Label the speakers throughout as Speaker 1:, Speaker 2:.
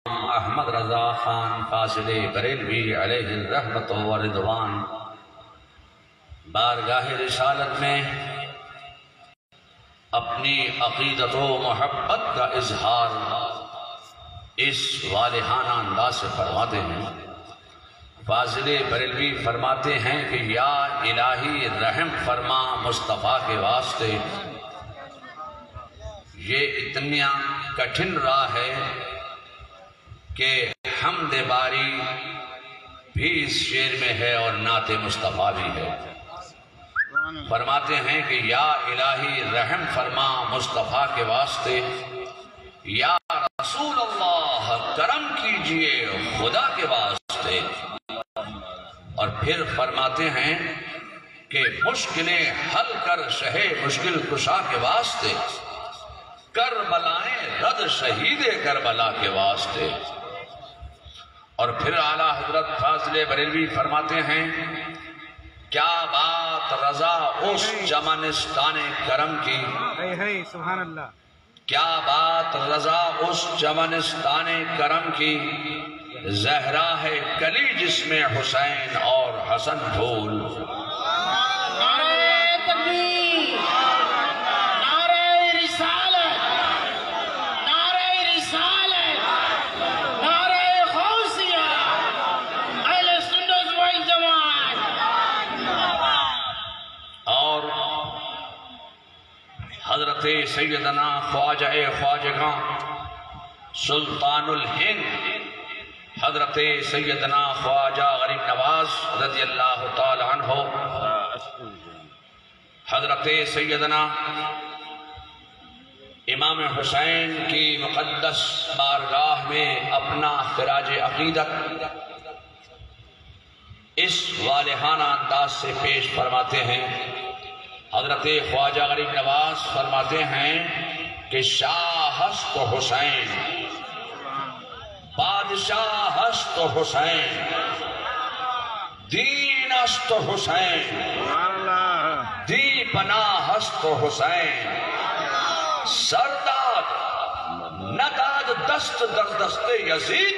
Speaker 1: احمد رضا خان فاضل بریلوی علیہ الرحمت و رضوان بارگاہ رسالت میں اپنی عقیدت و محبت کا اظہار اس والہانہ انداز سے فرماتے ہیں۔ فاضل بریلوی فرماتے ہیں کہ یا الہی رحم فرما مصطفیٰ کے واسطے، یہ اتنی کٹھن راہ ہے کہ حمد باری بھی اس شعر میں ہے اور نعت مصطفیٰ بھی ہے۔ فرماتے ہیں کہ یا الہی رحم فرما مصطفیٰ کے واسطے، یا رسول اللہ کرم کیجئے خدا کے واسطے۔ اور پھر فرماتے ہیں کہ مشکلیں حل کر شہ مشکل کشا کے واسطے، کربلائیں رد شہید کربلا کے واسطے۔ اور پھر اعلیٰ حضرت فاضل بریلوی فرماتے ہیں کیا بات رضا اس چمنستان کرم کی،
Speaker 2: سبحان اللہ،
Speaker 1: کیا بات رضا اس چمنستان کرم کی، زہرا ہے کلی جس میں حسین اور حسن پھول۔ حضرت سیدنا خواجہ خواجگاں سلطان الہند حضرت سیدنا خواجہ غریب نواز رضی اللہ تعالی عنہ، حضرت سیدنا امام حسین کی مقدس بارگاہ میں اپنا خراج عقیدت اس والہانہ انداز سے پیش فرماتے ہیں۔ حضرت خواجہ غریب نواز فرماتے ہیں کہ شاہ ہست حسین، بادشاہ ہست حسین، دین است حسین، دی پناہ ہست حسین، سرداد نداد دست در دست یزید،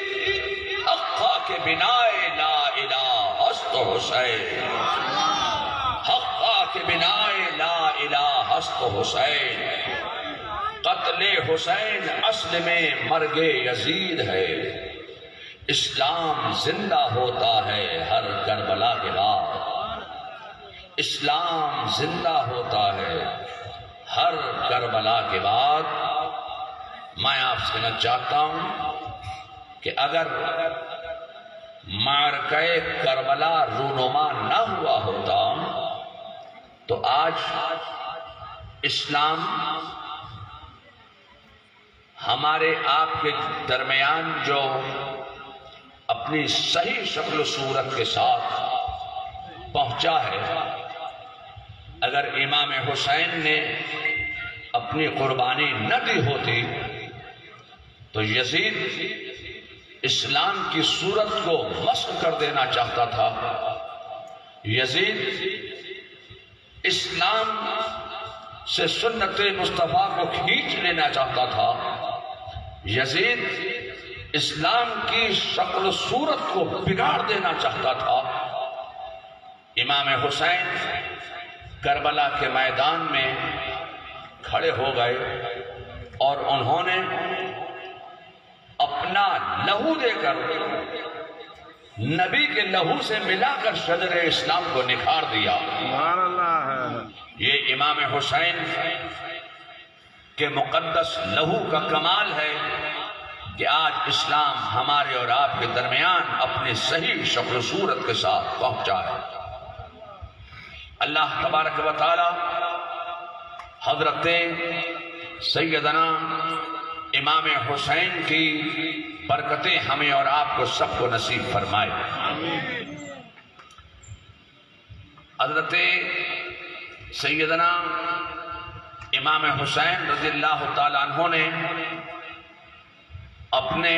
Speaker 1: حقا کے بنائے لا الہ ہست حسین، حقا کے بنائے لا الہ ہست حسین۔ قتل حسین اصل میں مرگ یزید ہے، اسلام زندہ ہوتا ہے ہر کربلا کے بعد، اسلام زندہ ہوتا ہے ہر کربلا کے بعد۔ میں آپ سے کہنا چاہتا ہوں کہ اگر معرکہ کربلا رونما نہ ہوا ہوتا تو آج اسلام ہمارے آپ کے درمیان جو اپنی صحیح شکل و صورت کے ساتھ پہنچا ہے، اگر امام حسین نے اپنی قربانی نہ دی ہوتی تو یزید اسلام کی صورت کو مسخ کر دینا چاہتا تھا، یزید اسلام سے سنت مصطفیٰ کو کھینچ لینا چاہتا تھا، یزید اسلام کی شکل و صورت کو بگاڑ دینا چاہتا تھا۔ امام حسین کربلا کے میدان میں کھڑے ہو گئے اور انہوں نے اپنا لہو دے کر نبی کے لہو سے ملا کر شجر اسلام کو نکھار دیا۔ یہ امام حسین کے مقدس لہو کا کمال ہے کہ آج اسلام ہمارے اور آپ کے درمیان اپنی صحیح شکل و صورت کے ساتھ پہنچا ہے۔ اللہ تبارک و تعالی حضرت سیدنا امام حسین کی برکتیں ہمیں اور آپ کو سب کو نصیب فرمائے۔ حضرت سیدنا امام حسین رضی اللہ تعالیٰ عنہ نے اپنے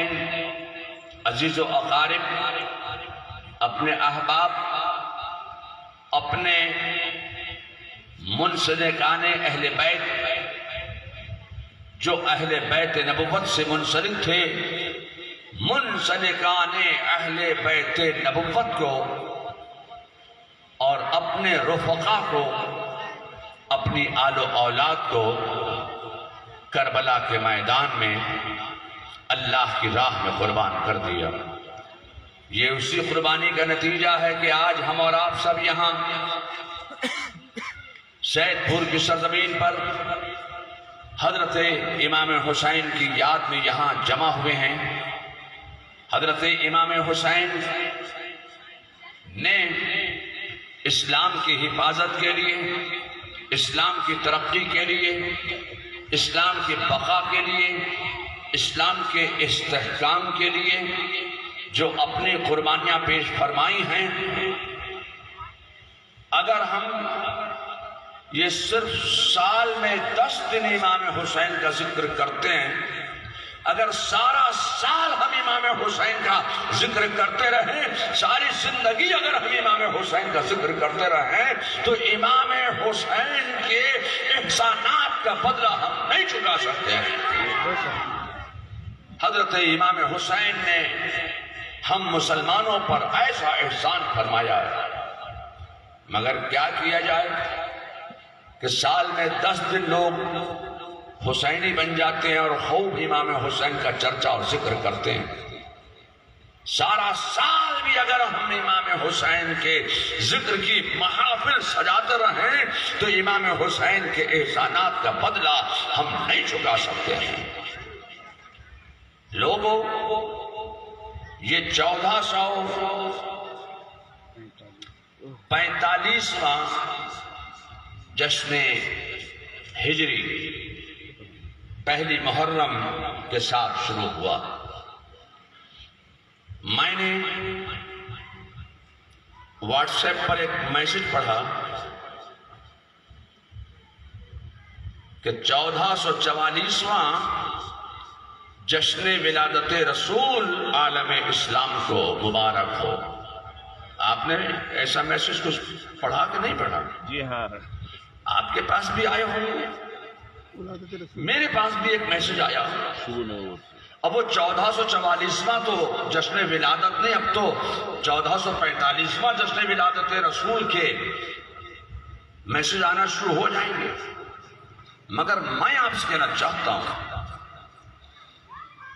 Speaker 1: عزیز و اقارب، اپنے احباب، اپنے منسلکان اہل بیت جو اہل بیت نبوت سے منسلک تھے، منسلکان اہل بیت نبوت کو اور اپنے رفقا کو، اپنی آل و اولاد کو کربلا کے میدان میں اللہ کی راہ میں قربان کر دیا۔ یہ اسی قربانی کا نتیجہ ہے کہ آج ہم اور آپ سب یہاں سید پور کی سرزمین پر حضرت امام حسین کی یاد میں یہاں جمع ہوئے ہیں۔ حضرت امام حسین نے اسلام کی حفاظت کے لیے، اسلام کی ترقی کے لیے، اسلام کی بقا کے لیے، اسلام کے استحکام کے لیے جو اپنی قربانیاں پیش فرمائی ہیں، اگر ہم یہ صرف سال میں 10 دن امام حسین کا ذکر کرتے ہیں، اگر سارا سال ہم امام حسین کا ذکر کرتے رہیں، ساری زندگی اگر ہم امام حسین کا ذکر کرتے رہیں، تو امام حسین کے احسانات کا بدلہ ہم نہیں چکا سکتے ہیں۔ حضرت امام حسین نے ہم مسلمانوں پر ایسا احسان فرمایا ہے، مگر کیا کیا جائے کہ سال میں 10 دن لوگ حسینی بن جاتے ہیں اور خوب امام حسین کا چرچا اور ذکر کرتے ہیں۔ سارا سال بھی اگر ہم امام حسین کے ذکر کی محافل سجاتے رہیں تو امام حسین کے احسانات کا بدلہ ہم نہیں چکا سکتے ہیں۔ لوگوں، یہ 1445واں جشن ہجری پہلی محرم کے ساتھ شروع ہوا۔ میں نے واٹس ایپ پر ایک میسج پڑھا کہ 1444واں جشن ولادت رسول عالم اسلام کو مبارک ہو۔ آپ نے ایسا میسج کچھ پڑھا کہ نہیں پڑھا؟
Speaker 2: جی ہاں،
Speaker 1: آپ کے پاس بھی آئے ہوں گے، میرے پاس بھی ایک میسج آیا۔ اب وہ 1444واں تو جشن ولادت نہیں، اب تو 1445واں جشن ولادت رسول کے میسج آنا شروع ہو جائیں گے۔ مگر میں آپ سے کہنا چاہتا ہوں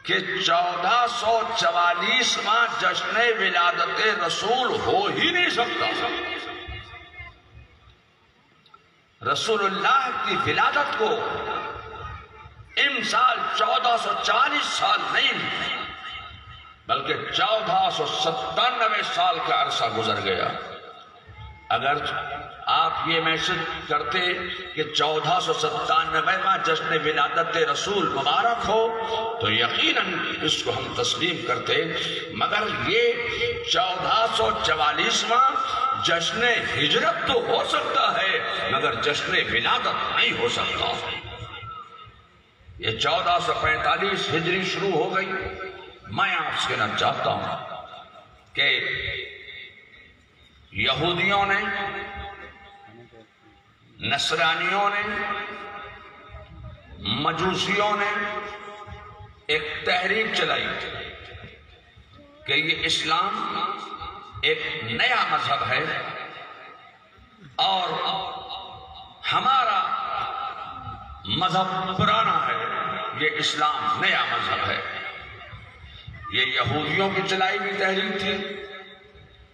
Speaker 1: کہ 1444واں جشن ولادت رسول ہو ہی نہیں سکتا۔ رسول اللہ کی ولادت کو امسال 1440 سال نہیں بلکہ 1497 سال کا عرصہ گزر گیا۔ اگر آپ یہ میسج کرتے کہ 1497واں جشن ولادت رسول مبارک ہو تو یقیناً اس کو ہم تسلیم کرتے، مگر یہ 1444واں جشن ہجرت تو ہو سکتا ہے مگر جشن ولادت نہیں ہو سکتا۔ یہ 1445 ہجری شروع ہو گئی۔ میں آپ سے کہنا چاہتا ہوں کہ یہودیوں نے، نصرانیوں نے، مجوسیوں نے ایک تحریک چلائی کہ یہ اسلام ایک نیا مذہب ہے اور ہمارا مذہب پرانا ہے، یہ اسلام نیا مذہب ہے۔ یہ یہودیوں کی چلائی ہوئی تحریک تھی۔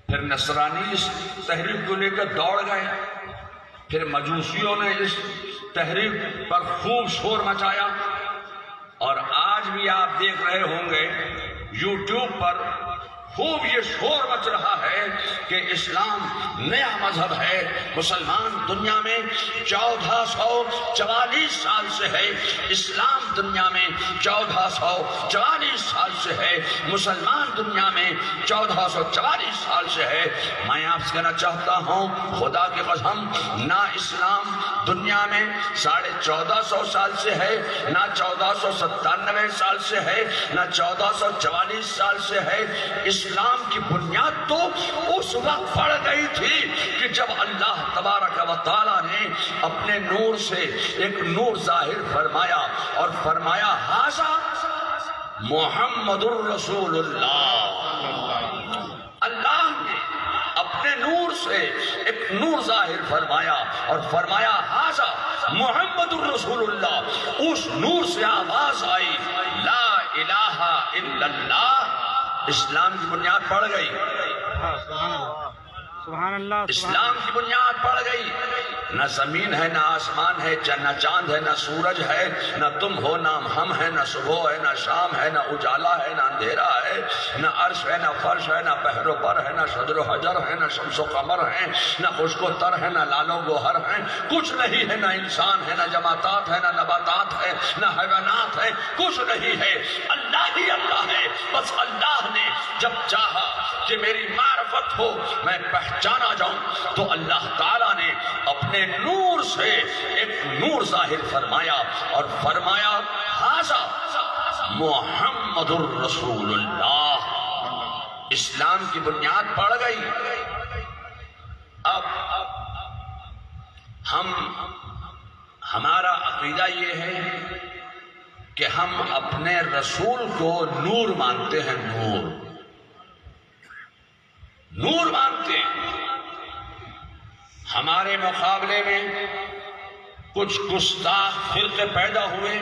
Speaker 1: پھر نصرانی اس تحریک کو لے کر دوڑ گئے، پھر مجوسیوں نے اس تحریک پر خوب شور مچایا، اور آج بھی آپ دیکھ رہے ہوں گے یوٹیوب پر خوب یہ شور مچ رہا ہے کہ اسلام نیا مذہب ہے۔ مسلمان دنیا میں 1444 سال سے ہے، اسلام دنیا میں 1444 سال سے ہے، مسلمان دنیا میں 1444 سال سے ہے۔ میں آپ سے کہنا چاہتا ہوں خدا کی قسم، نہ اسلام دنیا میں 1450 سال سے ہے، نہ 1497 سال سے ہے، نہ 1444 سال سے ہے۔ اسلام کی بنیاد تو اس وقت پڑ گئی تھی کہ جب اللہ تبارک و تعالیٰ نے اپنے نور سے ایک نور ظاہر فرمایا اور فرمایا ہذا محمد الرسول اللہ۔ اللہ نے اپنے نور سے ایک نور ظاہر فرمایا اور فرمایا ھذا محمد الرسول اللہ۔ اس نور سے آواز آئی لا الہ الا اللہ، اسلام کی بنیاد پڑ گئی۔
Speaker 2: سبحان اللہ،
Speaker 1: اسلام کی بنیاد پڑ گئی۔ نہ زمین ہے، نہ آسمان ہے، نہ چاند ہے، نہ سورج ہے، نہ تم ہو، نہ ہم ہے، نہ صبح ہے، نہ شام ہے، نہ اجالا ہے، نہ اندھیرا ہے، نہ عرش ہے، نہ فرش ہے، نہ بحر و بر ہے، نہ شجر و حجر ہے، نہ شمس و قمر ہے، نہ خشک و تر ہے، نہ لال و گوہر ہے، کچھ نہیں ہے، نہ انسان ہے، نہ جماعتات ہے، نہ نباتات ہے، نہ حیوانات ہے، کچھ نہیں ہے، اللہ ہی اللہ ہے۔ بس اللہ نے جب چاہا کہ میری معرفت ہو، میں پہچانا جاؤں، تو اللہ تعالیٰ نے اپنے نور سے ایک نور ظاہر فرمایا اور فرمایا ھذا محمد الرسول اللہ۔ اسلام کی بنیاد پڑ گئی۔ اب ہمارا عقیدہ یہ ہے کہ ہم اپنے رسول کو نور مانتے ہیں، نور مانتے ہیں۔ ہمارے مقابلے میں کچھ گستاخ فرقے پیدا ہوئے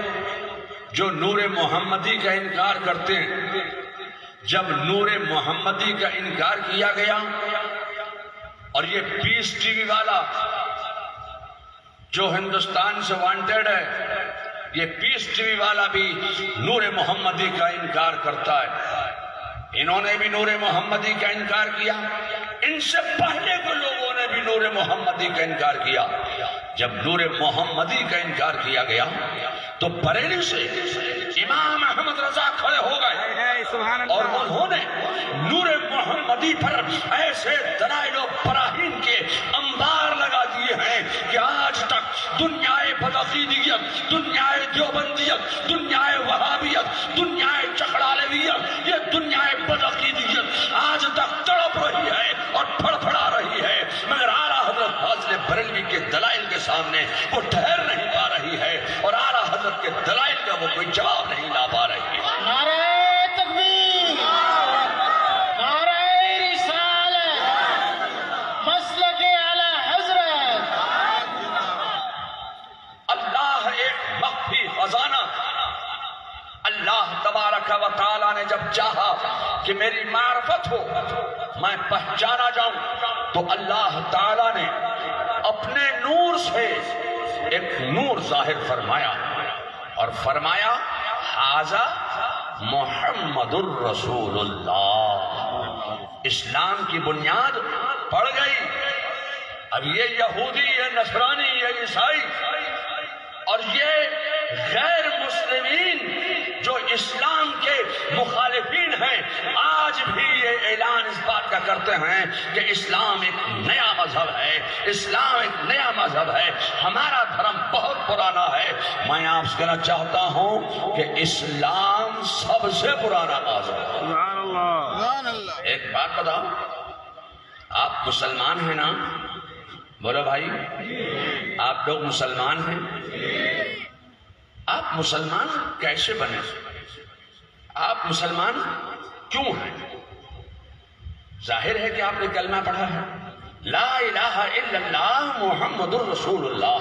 Speaker 1: جو نور محمدی کا انکار کرتے ہیں۔ جب نور محمدی کا انکار کیا گیا اور یہ پیس ٹی وی والا جو ہندوستان سے وانٹیڈ ہے، یہ پیس ٹی وی والا بھی نور محمدی کا انکار کرتا ہے۔ انہوں نے بھی نور محمدی کا انکار کیا، ان سے پہلے کے لوگوں نے بھی نور محمدی کا انکار کیا۔ جب نور محمدی کا انکار کیا گیا تو بریلی سے امام احمد رضا کھڑے ہو گئے اور انہوں نے نور محمدی پر ایسے دلائل و براہین کے انبار لگا دیے ہیں کہ آج تک دنیائے بدعقیدیت، دنیائے دیوبندیت، دنیائے وہابیت، دنیائے چکڑالویت، یہ دنیائے بدعقیدیت آج تک تڑپ رہی ہے اور پھڑپھڑا رہی ہے، مگر اعلیٰ حضرت فاضل بریلوی کے دلائل کے سامنے وہ ٹھہر نہیں پا رہی ہے اور اعلیٰ حضرت کے دلائل کا وہ کوئی جواب نہیں لا پا رہی ہے۔
Speaker 3: نعرہ تکبیر، نعرہ رسالت، مسلک اعلیٰ حضرت۔
Speaker 1: اللہ ایک مخفی خزانہ، اللہ تبارک و تعالیٰ نے جب چاہا کہ میری معرفت ہو، میں پہچانا جاؤں، تو اللہ تعالیٰ نے اپنے نور سے ایک نور ظاہر فرمایا اور فرمایا ھذا محمد الرسول اللہ۔ اسلام کی بنیاد پڑ گئی۔ اب یہ یہودی، یہ نصرانی، یہ عیسائی اور یہ غیر مسلمین جو اسلام کے مخالفین ہیں، آج بھی یہ اعلان اس بات کا کرتے ہیں کہ اسلام ایک نیا مذہب ہے، اسلام ایک نیا مذہب ہے، ہمارا دھرم بہت پرانا ہے۔ میں آپ سے کہنا چاہتا ہوں کہ اسلام سب سے پرانا مذہب ہے۔
Speaker 2: سبحان اللہ۔
Speaker 1: ایک بات بتاؤ، آپ مسلمان ہیں نا؟ بولو بھائی، آپ لوگ مسلمان ہیں؟ آپ مسلمان کیسے بنے؟ آپ مسلمان کیوں ہیں؟ ظاہر ہے کہ آپ نے کلمہ پڑھا ہے، لا الہ الا اللہ محمد الرسول اللہ۔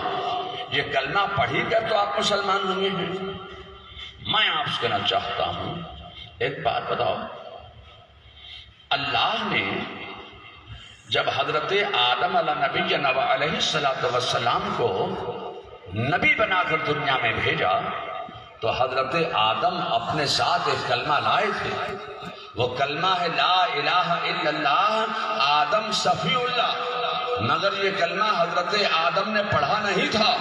Speaker 1: یہ کلمہ پڑھی کر تو آپ مسلمان ہوئے ہیں۔ میں آپ سے کہنا چاہتا ہوں، ایک بات بتاؤ، اللہ نے جب حضرت آدم علیہ نبی علیہ السلام کو نبی بنا کر دنیا میں بھیجا تو حضرت آدم اپنے ساتھ ایک کلمہ لائے تھے۔ وہ کلمہ ہے لا الہ الا اللہ آدم صفی اللہ، مگر یہ کلمہ حضرت آدم نے پڑھا نہیں تھا،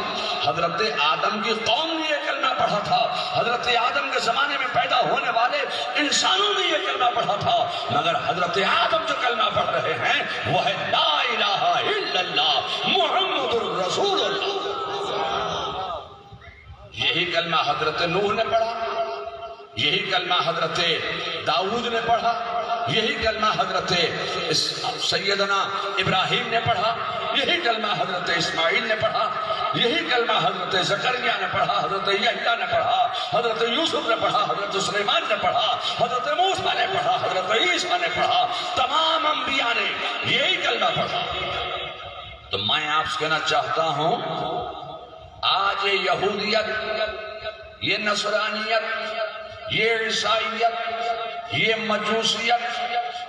Speaker 1: حضرت آدم کی قوم نے یہ کلمہ پڑھا تھا، حضرت آدم کے زمانے میں پیدا ہونے والے انسانوں نے یہ کلمہ پڑھا تھا، مگر حضرت آدم جو کلمہ پڑھ رہے ہیں وہ ہے لا الہ الا اللہ محمد الرسول اللہ۔ یہی کلمہ حضرت نوح نے پڑھا، یہی کلمہ حضرت داؤد نے پڑھا، یہی کلمہ حضرت سیدنا ابراہیم نے پڑھا، یہی کلمہ حضرت اسماعیل نے پڑھا، یہی کلمہ حضرت زکریا نے پڑھا، حضرت یحییٰ نے پڑھا، حضرت یوسف نے پڑھا، حضرت سلیمان نے پڑھا، حضرت موسیٰ نے پڑھا، حضرت عیسیٰ نے پڑھا، تمام انبیاء نے یہی کلمہ پڑھا۔ تو میں آپ سے کہنا چاہتا ہوں، آج یہ یہودیت، یہ نصرانیت، یہ عیسائیت، یہ مجوسیت،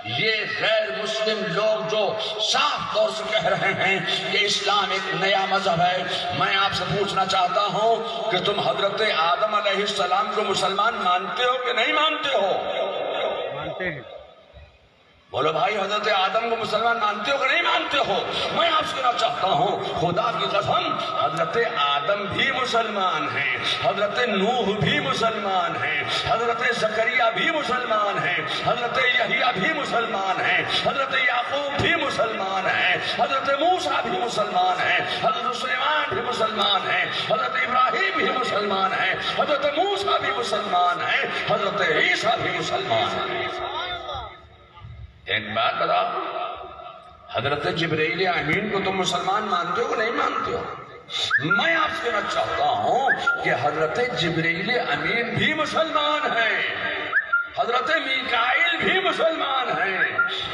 Speaker 1: یہ غیر مسلم لوگ جو صاف طور سے کہہ رہے ہیں کہ اسلام ایک نیا مذہب ہے، میں آپ سے پوچھنا چاہتا ہوں کہ تم حضرت آدم علیہ السلام کو مسلمان مانتے ہو کہ نہیں مانتے ہو؟
Speaker 2: مانتے ہیں۔
Speaker 1: بولو بھائی، حضرت آدم کو مسلمان مانتے ہو کہ نہیں مانتے ہو؟ میں آپ سے کہنا چاہتا ہوں، خدا کی قسم، حضرت آدم بھی مسلمان ہیں، حضرت نوح بھی مسلمان ہیں، حضرت زکریا بھی مسلمان ہیں، حضرت یحییٰ بھی مسلمان ہیں، حضرت یعقوب بھی مسلمان ہیں، حضرت موسیٰ بھی مسلمان ہیں، حضرت سلیمان بھی مسلمان ہیں، حضرت ابراہیم بھی مسلمان ہیں، حضرت موسیٰ بھی مسلمان ہیں، حضرت عیسیٰ بھی مسلمان ہیں۔ ایک بات بتاؤ، حضرت جبرائیل امین کو تم مسلمان مانتے ہو کہ نہیں مانتے ہو؟ میں آپ سے کہنا چاہتا ہوں کہ حضرت جبرائیل امین بھی مسلمان ہیں، حضرت میکائیل بھی مسلمان ہیں،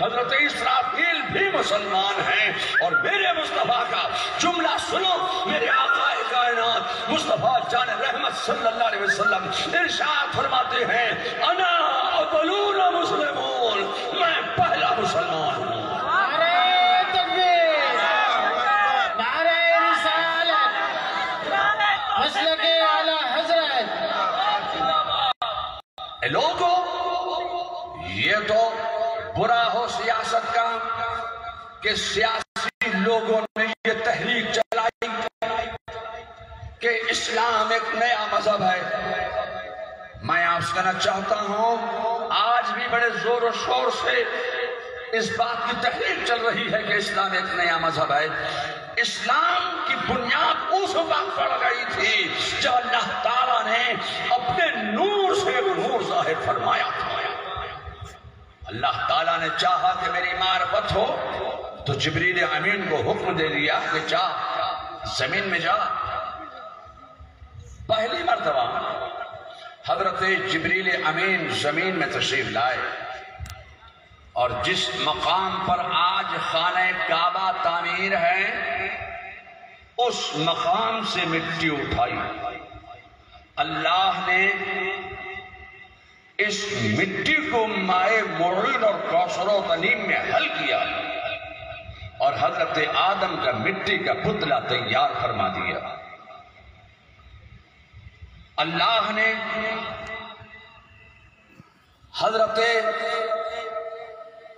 Speaker 1: حضرت اسرافیل بھی مسلمان ہیں، اور میرے مصطفیٰ کا جملہ سنو، میرے آقا کائنات مصطفیٰ جان رحمت صلی اللہ علیہ وسلم ارشاد فرماتے ہیں، انا اولون مسلمون، میں پہلا مسلمان ہوں۔
Speaker 3: نعرہ تکبیر، نعرہ رسالت، مسلک اعلی حضرت۔
Speaker 1: لوگوں، یہ تو برا ہو سیاست کا کہ سیاسی لوگوں نے یہ تحریک چلائی کہ اسلام ایک نیا مذہب ہے۔ میں آپ سے کہنا چاہتا ہوں، آج بھی بڑے زور و شور سے اس بات کی تحریک چل رہی ہے کہ اسلام ایک نیا مذہب ہے۔ اسلام کی بنیاد اس وقت پڑ گئی تھی جب اللہ تعالیٰ نے اپنے نور سے ایک نور ظاہر فرمایا تھا۔ اللہ تعالیٰ نے چاہا کہ میری معرفت ہو تو جبریل امین کو حکم دے دیا کہ جا زمین میں جا۔ پہلی مرتبہ حضرت جبریل امین زمین میں تشریف لائے، اور جس مقام پر آج خانہ کعبہ تعمیر ہے اس مقام سے مٹی اٹھائی۔ اللہ نے اس مٹی کو مائے معین اور کوثر و تنیم میں حل کیا، اور حضرت آدم کا مٹی کا پتلا تیار فرما دیا۔ اللہ نے حضرت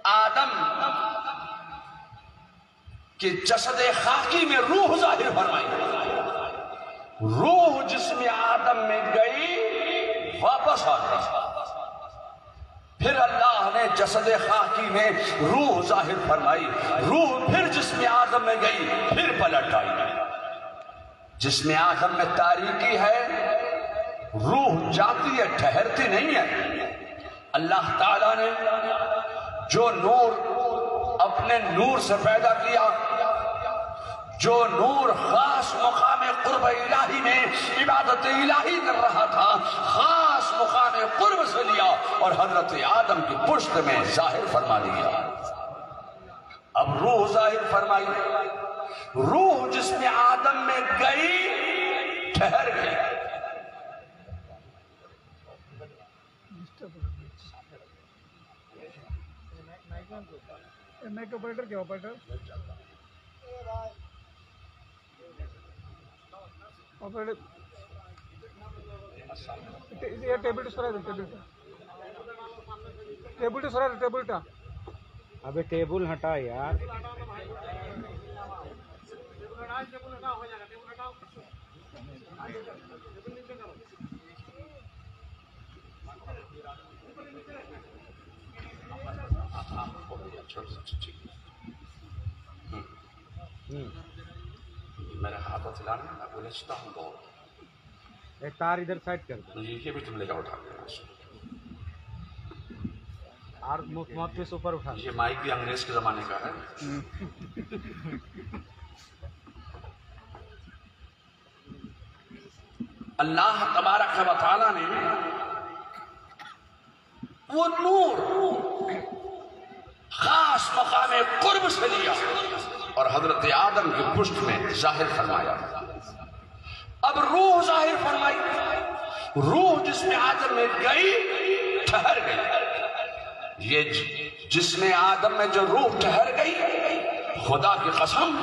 Speaker 1: آدم کے جسد خاکی میں روح ظاہر فرمائی۔ روح جسم آدم میں گئی، واپس آ گئی۔ پھر اللہ نے جسد خاکی میں روح ظاہر فرمائی، روح پھر جسم آدم میں گئی، پھر پلٹ آئی۔ جسم آدم میں تاریکی ہے، روح جاتی ہے، ٹھہرتی نہیں ہے۔ اللہ تعالیٰ نے جو نور اپنے نور سے پیدا کیا، جو نور خاص مقام قرب الہی میں عبادت الہی کر رہا تھا، خاص مقام قرب سے لیا اور حضرت آدم کی پشت میں ظاہر فرما دیا۔ اب روح ظاہر فرمائی، روح جس میں آدم میں گئی، ٹھہر گئی۔
Speaker 2: میک آپریٹر کیا آپریٹر آپریٹر یہ ٹیبل سرا ٹیبل سرا ٹیبل ٹا
Speaker 4: ابے ٹیبل ہٹا یار۔
Speaker 1: میرا ہاتھ چلانا میں بولچتا ہوں بہت۔
Speaker 4: ایک تار ادھر سائڈ کر دو،
Speaker 1: یہ بھی تم لے کر اٹھا کے
Speaker 4: اور موت پہ اوپر اٹھا۔
Speaker 1: یہ مائک بھی انگریز کے زمانے کا ہے۔ اللہ تبارک و تعالیٰ نے وہ نور خاص مقام قرب سے لیا اور حضرت آدم کی پشت میں ظاہر فرمایا. اب روح ظاہر فرمائی. روح جس میں آدم میں گئی ٹھہر گئی. یہ جس میں آدم میں جو روح ٹھہر گئی، خدا کی قسم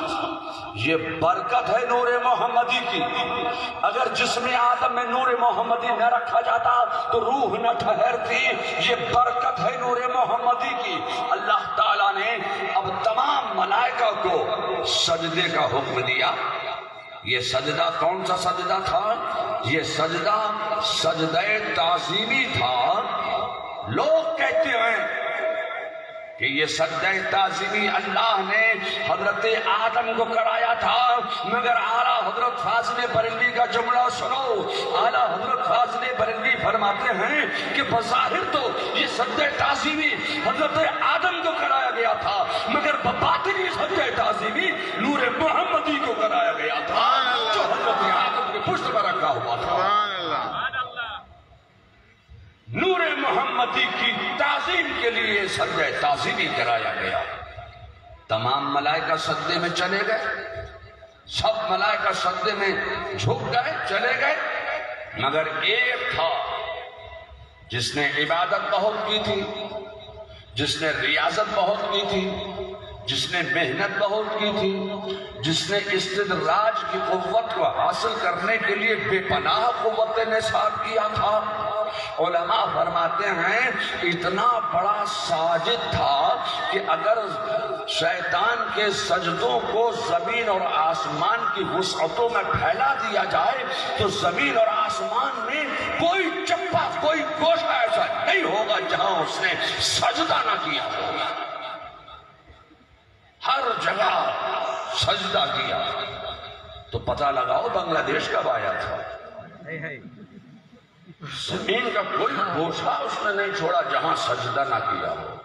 Speaker 1: یہ برکت ہے نور محمدی کی. اگر جسم آدم میں نور محمدی نہ رکھا جاتا تو روح نہ ٹھہرتی. یہ برکت ہے نور محمدی کی. اللہ تعالیٰ نے اب تمام ملائکہ کو سجدے کا حکم دیا. یہ سجدہ کون سا سجدہ تھا؟ یہ سجدہ سجدہ تعظیمی تھا. لوگ کہتے ہیں کہ یہ سجدہ تعظیمی اللہ نے حضرت آدم کو کرایا تھا، مگر اعلیٰ حضرت فاضل بریلوی کا جملہ سنو. اعلیٰ حضرت فاضل بریلوی فرماتے ہیں کہ بظاہر تو یہ سجدہ تعظیمی حضرت آدم کو کرایا گیا تھا، مگر بباطن یہ سجدہ تعظیمی نور محمدی کو کرایا گیا تھا جو حضرت آدم کے پشت پر رکھا ہوا تھا. نور محمدی کی تعظیم کے لیے سجدہ تعظیمی کرایا گیا. تمام ملائکہ سجدے میں چلے گئے، سب ملائکہ سجدے میں جھک گئے، چلے گئے، مگر ایک تھا جس نے عبادت بہت کی تھی، جس نے ریاضت بہت کی تھی، جس نے محنت بہت کی تھی، جس نے استدراج کی قوت کو حاصل کرنے کے لیے بے پناہ قوت نثار کیا تھا. علماء فرماتے ہیں اتنا بڑا ساجد تھا کہ اگر شیطان کے سجدوں کو زمین اور آسمان کی وسعتوں میں پھیلا دیا جائے تو زمین اور آسمان میں کوئی چپا، کوئی گوشہ ایسا نہیں ہوگا جہاں اس نے سجدہ نہ کیا ہوگا. ہر جگہ سجدہ کیا. تو پتہ لگاؤ بنگلہ دیش کب آیا تھا؟ زمین کا کوئی گوشہ اس نے نہیں چھوڑا جہاں سجدہ نہ کیا ہو.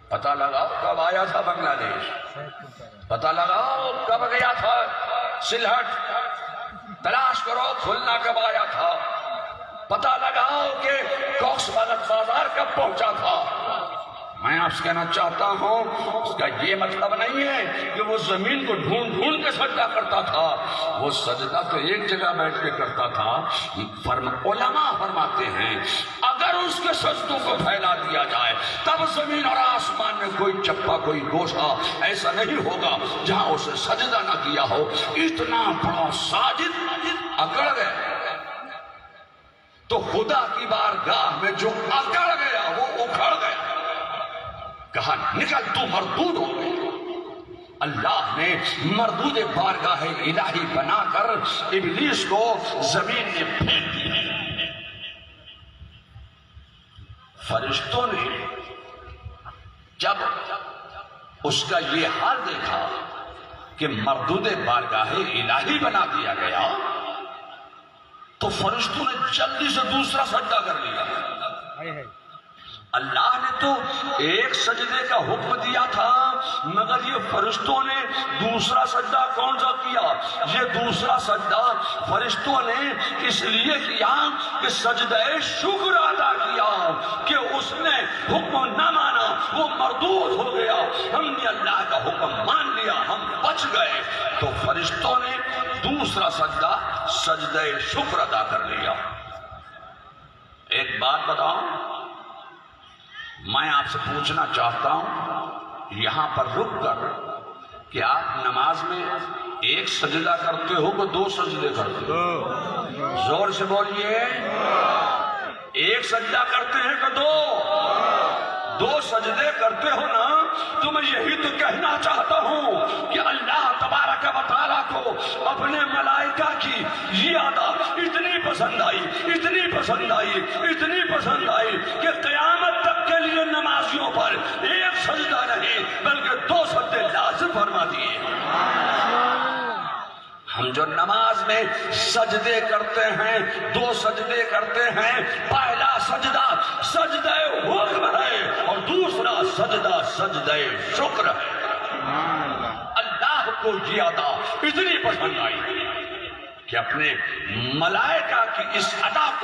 Speaker 1: پتہ لگاؤ کب آیا تھا بنگلہ دیش. پتہ لگاؤ کب گیا تھا سلہٹ. تلاش کرو کھلنا کب آیا تھا. پتہ لگاؤ کہ کوکس بازار کب پہنچا تھا. میں آپ سے کہنا چاہتا ہوں اس کا یہ مطلب نہیں ہے کہ وہ زمین کو ڈھونڈ ڈھونڈ کے سجدہ کرتا تھا. وہ سجدہ تو ایک جگہ بیٹھ کے کرتا تھا. علماء فرماتے ہیں اگر اس کے سجدوں کو پھیلا دیا جائے تب زمین اور آسمان میں کوئی چپا، کوئی گوشہ ایسا نہیں ہوگا جہاں اسے سجدہ نہ کیا ہو. اتنا بڑا ساجد اکڑ گئے. تو خدا کی بارگاہ میں جو اکڑ گیا وہ اکھڑ گیا. کہا نکل تو مردود ہو گئے. اللہ نے مردود بارگاہ الہی بنا کر ابلیس کو زمین میں پھینک دیا. فرشتوں نے جب اس کا یہ حال دیکھا کہ مردود بارگاہ الہی بنا دیا گیا تو فرشتوں نے جلدی سے دوسرا سجدہ کر لیا. اللہ نے تو ایک سجدے کا حکم دیا تھا مگر یہ فرشتوں نے دوسرا سجدہ کون سا کیا؟ یہ دوسرا سجدہ فرشتوں نے اس لیے کیا کہ سجدہ شکر ادا کیا کہ اس نے حکم نہ مانا، وہ مردود ہو گیا. ہم نے اللہ کا حکم مان لیا، ہم بچ گئے. تو فرشتوں نے دوسرا سجدہ سجدہ شکر ادا کر لیا. ایک بات بتاؤں، میں آپ سے پوچھنا چاہتا ہوں یہاں پر رک کر کہ آپ نماز میں ایک سجدہ کرتے ہو کہ دو سجدے کرتے ہو؟ زور سے بولیے. ایک سجدہ کرتے ہیں کہ دو سجدے کرتے ہو نا؟ تو میں یہی تو کہنا چاہتا ہوں کہ اللہ تبارک و تعالیٰ کو اپنے ملائکہ کی یہ ادا اتنی پسند آئی، اتنی پسند آئی، اتنی پسند آئی کہ قیامت تک کے لیے نمازیوں پر ایک سجدہ نہیں بلکہ دو سجدے لازم فرما دیے. ہم جو نماز میں سجدے کرتے ہیں، دو سجدے کرتے ہیں. پہلا سجدہ سجدہ حکم ہے اور دوسرا سجدہ سجدہ شکر ہے. اللہ کو یہ ادا اتنی پسند آئی کہ اپنے ملائکہ کی اس ادا کو